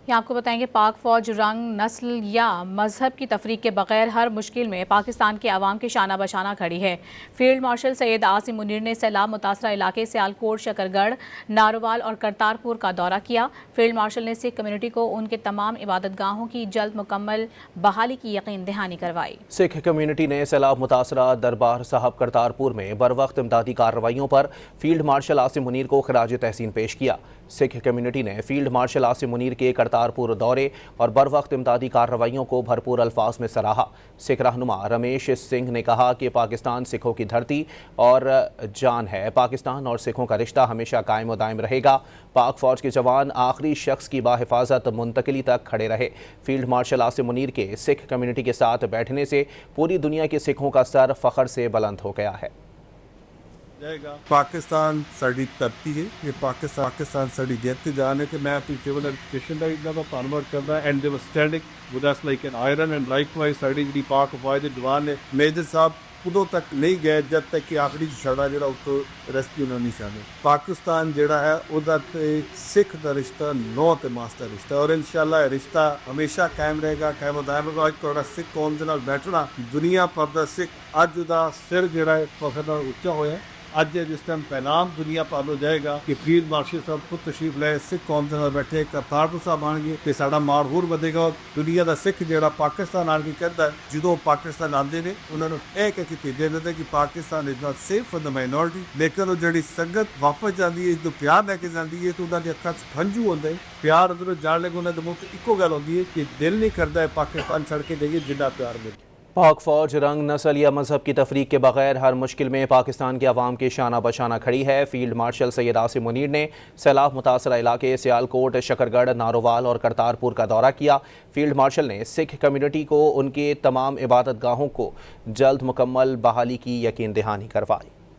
यहाँ आपको बताएंगे पाक फौज रंग, नस्ल या मजहब की तफरीक के बगैर हर मुश्किल में पाकिस्तान के अवाम की शाना बशाना खड़ी है। फील्ड मार्शल सैयद आसिम मुनीर ने सैलाब मुतासरा इलाके सियालकोट, शकरगढ़, नारोवाल और करतारपुर का दौरा किया। फील्ड मार्शल ने सिख कम्युनिटी को उनके तमाम इबादत गाहों की जल्द मुकम्मल बहाली की यकीन दहानी करवाई। सिख कम्युनिटी ने सैलाब मुतासरा दरबार साहब करतारपुर में बर वक्त इमदादी कार्रवाइयों पर फील्ड मार्शल आसिम मुनीर को खराज तहसीन पेश किया। सिख कम्युनिटी ने फील्ड मार्शल आसिम मुनीर के करतारपुर दौरे और बर वक्त इमदादी कार्रवाइयों को भरपूर अल्फाज में सराहा। सिख रहनुमा रमेश सिंह ने कहा कि पाकिस्तान सिखों की धरती और जान है। पाकिस्तान और सिखों का रिश्ता हमेशा कायम व दायम रहेगा। पाक फौज के जवान आखिरी शख्स की बाहिफाजत मुंतकिली तक खड़े रहे। फील्ड मार्शल आसिम मुनीर के सिख कम्युनिटी के साथ बैठने से पूरी दुनिया के सिखों का सर फख्र से बुलंद हो गया है। पाकिस्तान साड़ी धरती है, ये पाकिस्तान साड़ी जित जान है कि मैं अपनी सिविल एजुकेशन का इतना धन्यवाद करता and they were standing with us like an iron and likewise साड़ी जी पाक फौज के जवान ने मेजर साहब उदों तक नहीं गए जब तक कि आखिरी छड़ा जो उत्तों रेस्क्यू नहीं छाने। पाकिस्तान जोड़ा है उदा सिख का रिश्ता नौ ते मास का रिश्ता और इंशाल्लाह रिश्ता हमेशा कायम रहेगा, कायम दायम रहेगा। अज थोड़ा सिख कौम के नाल बैठना दुनिया भर का सिख अज उदा सिर जोड़ा है फखर नाल उच्चा होया। अज जिस टाइम पैगाम दुनिया भर में जाएगा कि फील्ड मार्शल साहब खुद तशरीफ लाए, सिख कौम के नाल बैठे, करतारपुर साहब आएंगे तो साडा माण होर वधेगा। दुनिया का सिख जोड़ा पाकिस्तान आके कहता है जो पाकिस्तान आते हैं उन्होंने एक भेजे देते कि Pakistan is not safe for the minority, लेकिन वो जी संगत वापस जाती है जो प्यार लैके जाती है तो उन्होंने अखा च हंझू होंगे। प्यार अंदरों जान लगे उन्होंने मुख इको गल होती है कि दिल नहीं करता है पाकिस्तान छड़ के जाइए जिन्ना प्यार मिले। पाक फौज रंग, नस्ल या मजहब की तफरीक के बगैर हर मुश्किल में पाकिस्तान के अवाम की शाना बशाना खड़ी है। फील्ड मार्शल सैयद आसिम मुनीर ने सैलाब मुतासरा इलाके सियालकोट, शकरगढ़, नारोवाल और करतारपुर का दौरा किया। फील्ड मार्शल ने सिख कम्युनिटी को उनके तमाम इबादत गाहों को जल्द मुकम्मल बहाली की यकीन दहानी करवाई।